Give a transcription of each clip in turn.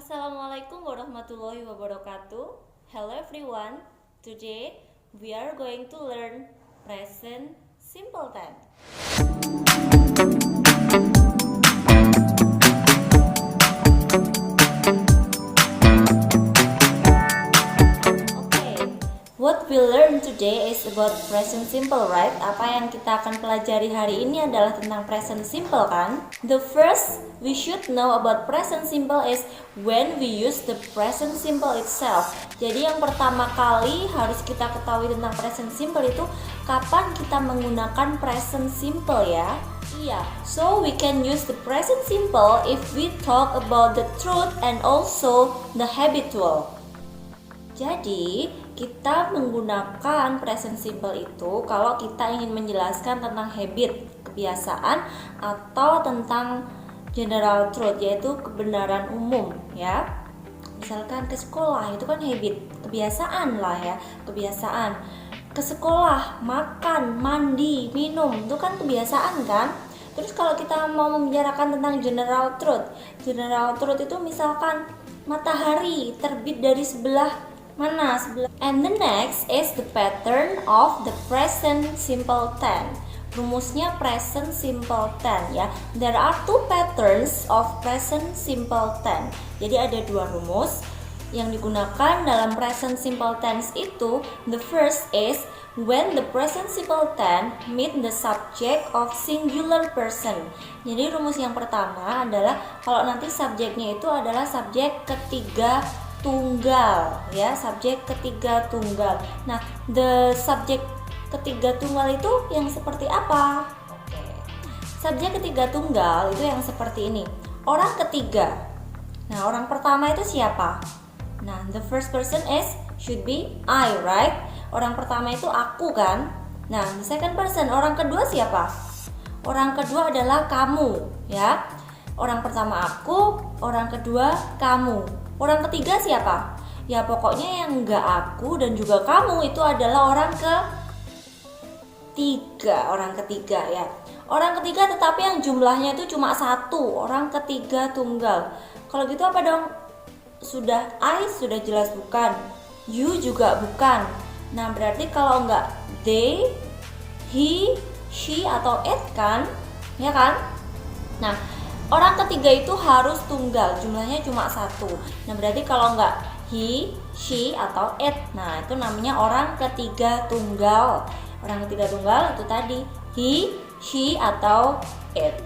Assalamualaikum warahmatullahi wabarakatuh. Hello everyone. Today we are going to learn present simple tense. What we learn today is about present simple, right? Apa yang kita akan pelajari hari ini adalah tentang present simple, kan? The first we should know about present simple is when we use the present simple itself. Jadi yang pertama kali harus kita ketahui tentang present simple itu kapan kita menggunakan present simple, ya. Iya, so we can use the present simple if we talk about the truth and also the habitual. Jadi, kita menggunakan present simple itu kalau kita ingin menjelaskan tentang habit, kebiasaan, atau tentang general truth, yaitu kebenaran umum, ya. Misalkan ke sekolah, itu kan habit, kebiasaan lah ya, kebiasaan. Ke sekolah, makan, mandi, minum, itu kan kebiasaan kan. Terus kalau kita mau membicarakan tentang general truth itu misalkan matahari terbit dari sebelah mana? And the next is the pattern of the present simple tense. Rumusnya present simple tense, ya. There are two patterns of present simple tense. Jadi ada dua rumus yang digunakan dalam present simple tense itu. The first is when the present simple tense meet the subject of singular person. Jadi rumus yang pertama adalah kalau nanti subjeknya itu adalah subjek ketiga tunggal, ya, subjek ketiga tunggal. Nah, the subjek ketiga tunggal itu yang seperti apa? Oke. Subjek ketiga tunggal itu yang seperti ini. Orang ketiga. Nah, orang pertama itu siapa? Nah, the first person should be I, right? Orang pertama itu aku, kan? Nah, the second person, orang kedua siapa? Orang kedua adalah kamu, ya. Orang pertama aku, orang kedua kamu. Orang ketiga siapa? Ya pokoknya yang enggak aku dan juga kamu itu adalah orang ketiga, ya. Orang ketiga tetapi yang jumlahnya itu cuma satu, orang ketiga tunggal. Kalau gitu apa dong? I sudah jelas bukan. You juga bukan. Nah berarti kalau enggak they, he, she atau it kan? Ya kan? Nah orang ketiga itu harus tunggal, jumlahnya cuma satu. Nah berarti kalau enggak he, she, atau it, nah itu namanya orang ketiga tunggal. Orang ketiga tunggal itu tadi he, she, atau it.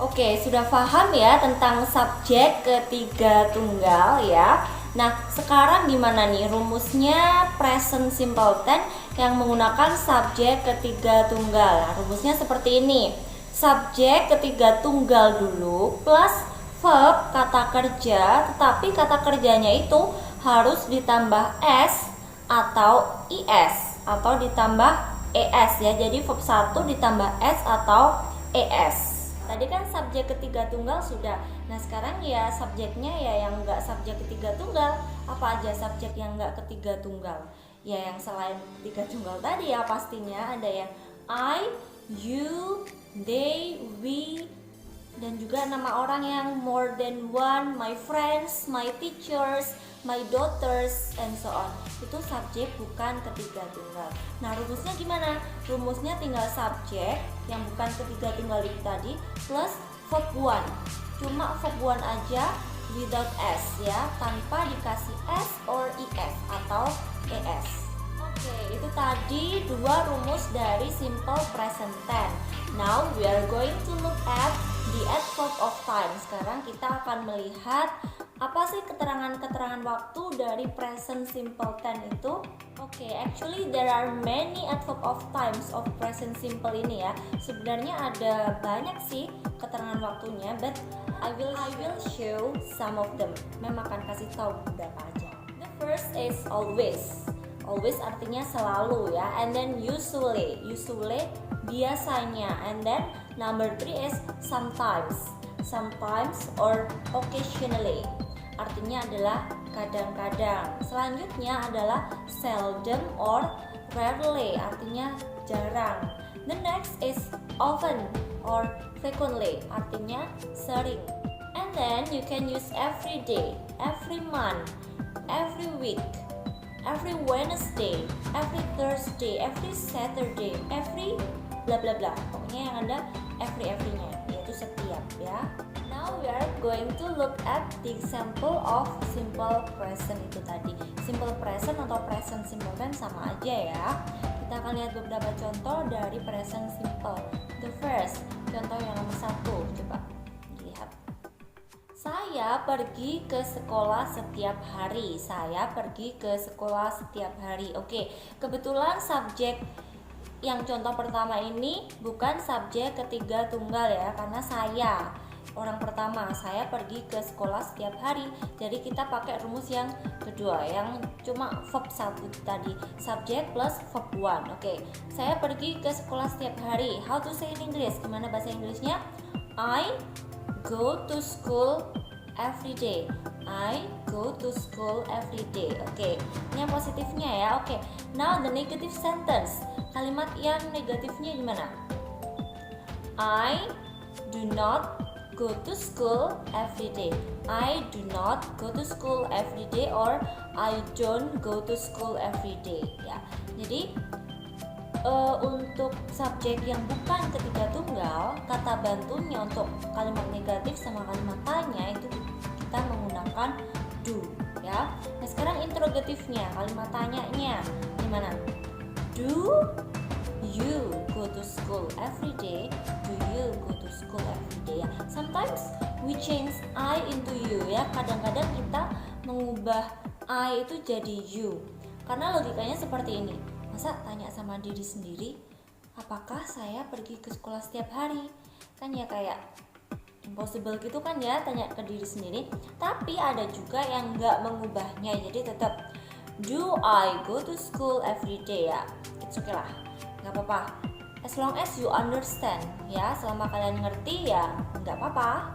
Oke, sudah paham ya tentang subjek ketiga tunggal, ya. Nah sekarang gimana nih rumusnya present simple tense yang menggunakan subjek ketiga tunggal? Nah, rumusnya seperti ini. Subjek ketiga tunggal dulu plus verb kata kerja, tetapi kata kerjanya itu harus ditambah s atau is atau ditambah es, ya. Jadi verb 1 ditambah s atau es. Tadi kan subjek ketiga tunggal sudah. Nah sekarang ya subjeknya ya yang enggak subjek ketiga tunggal. Apa aja subjek yang enggak ketiga tunggal? Ya yang selain ketiga tunggal tadi ya pastinya ada yang I, you, they, we, dan juga nama orang yang more than one, my friends, my teachers, my daughters, and so on. Itu subjek bukan ketiga tunggal. Nah rumusnya gimana? Rumusnya tinggal subjek yang bukan ketiga tunggal itu tadi plus verb one. Cuma verb one aja without s, ya, tanpa dikasih s or es atau es. Oke, itu tadi dua rumus dari simple present tense. Now we are going to look at the adverb of time. Sekarang kita akan melihat apa sih keterangan-keterangan waktu dari present simple tense itu. Oke, actually there are many adverb of times of present simple ini, ya. Sebenarnya ada banyak sih keterangan waktunya, but I will show some of them. Memang akan kasih tahu beberapa aja. The first is always. Always artinya selalu, ya. And then usually biasanya. And then number 3 is sometimes or occasionally, artinya adalah kadang-kadang. Selanjutnya adalah seldom or rarely, artinya jarang. The next is often or frequently, artinya sering. And And then you can use every day, every month, every week, every Wednesday, every Thursday, every Saturday, every bla bla bla. Pokoknya yang ada every-nya, yaitu setiap ya. Now we are going to look at the example of simple present itu tadi. Simple present atau present simple tense sama aja ya. Kita akan lihat beberapa contoh dari present simple. The first, contoh yang nomor 1, coba lihat. Saya pergi ke sekolah setiap hari. Saya pergi ke sekolah setiap hari. Oke, kebetulan subjek yang contoh pertama ini bukan subjek ketiga tunggal ya, karena saya orang pertama, saya pergi ke sekolah setiap hari. Jadi kita pakai rumus yang kedua, yang cuma verb 1 tadi, subject plus verb 1. Oke, saya pergi ke sekolah setiap hari. How to say in English? Gimana bahasa Inggrisnya? I go to school every day. I go to school every day. Oke, ini yang positifnya ya. Oke, now the negative sentence. Kalimat yang negatifnya gimana? I do not go to school every day. I do not go to school every day, or I don't go to school every day ya. Jadi untuk subjek yang bukan ketiga tunggal, kata bantunya untuk kalimat negatif sama kalimat tanya itu kita menggunakan do ya. Nah sekarang interrogatifnya, kalimat tanyanya gimana? Do you go to school every day? Do you go to school every day ya? Sometimes we change I into you ya. Kadang-kadang kita mengubah I itu jadi you. Karena logikanya seperti ini. Masa tanya sama diri sendiri, apakah saya pergi ke sekolah setiap hari? Kan ya kayak impossible gitu kan ya, tanya ke diri sendiri. Tapi ada juga yang nggak mengubahnya, jadi tetap do I go to school every day ya. It's okay lah, nggak apa-apa. As long as you understand ya, selama kalian ngerti ya nggak apa-apa.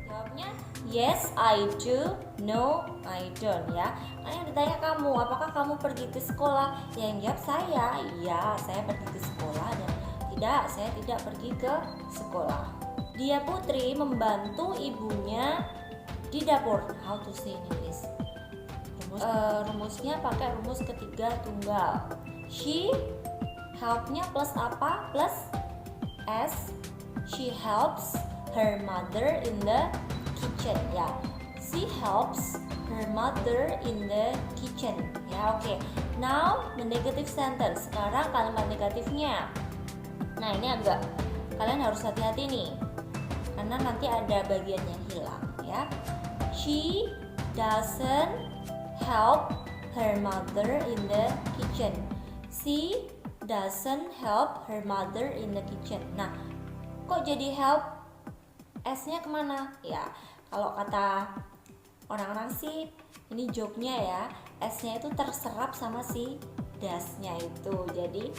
Jawabnya yes I do, no I don't ya. Nah yang ditanya kamu, apakah kamu pergi ke sekolah? Yang jawab saya, iya saya pergi ke sekolah, dan tidak, saya tidak pergi ke sekolah. Dia Putri membantu ibunya di dapur. How to say in English? Rumusnya pakai rumus ketiga tunggal. She help-nya plus apa? Plus S. She helps her mother in the kitchen ya. She helps her mother in the kitchen ya. Oke. Now the negative sentence. Sekarang kalimat negatifnya. Nah ini agak kalian harus hati-hati nih, karena nanti ada bagian yang hilang ya. She doesn't help her mother in the kitchen. She doesn't help her mother in the kitchen. Nah, kok jadi help? S-nya kemana? Ya, kalau kata orang-orang sih ini joke-nya ya, S-nya itu terserap sama si does-nya itu. Jadi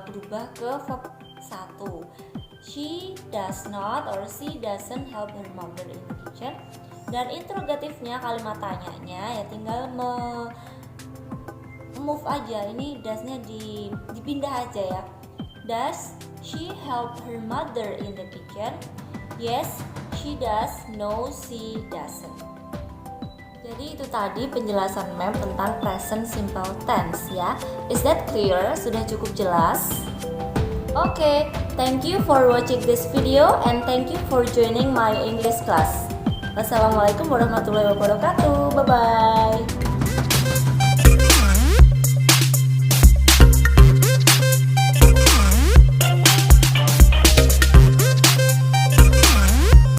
berubah ke verb 1. She does not or she doesn't help her mother in the kitchen. Dan interrogatifnya, kalimat tanyanya ya tinggal move aja. Ini does-nya dipindah aja ya. Does she help her mother in the kitchen? Yes, she does. No, she doesn't. Jadi itu tadi penjelasan Mem tentang present simple tense ya. Is that clear? Sudah cukup jelas? Okay, thank you for watching this video and thank you for joining my English class. Wassalamualaikum warahmatullahi wabarakatuh. Bye bye.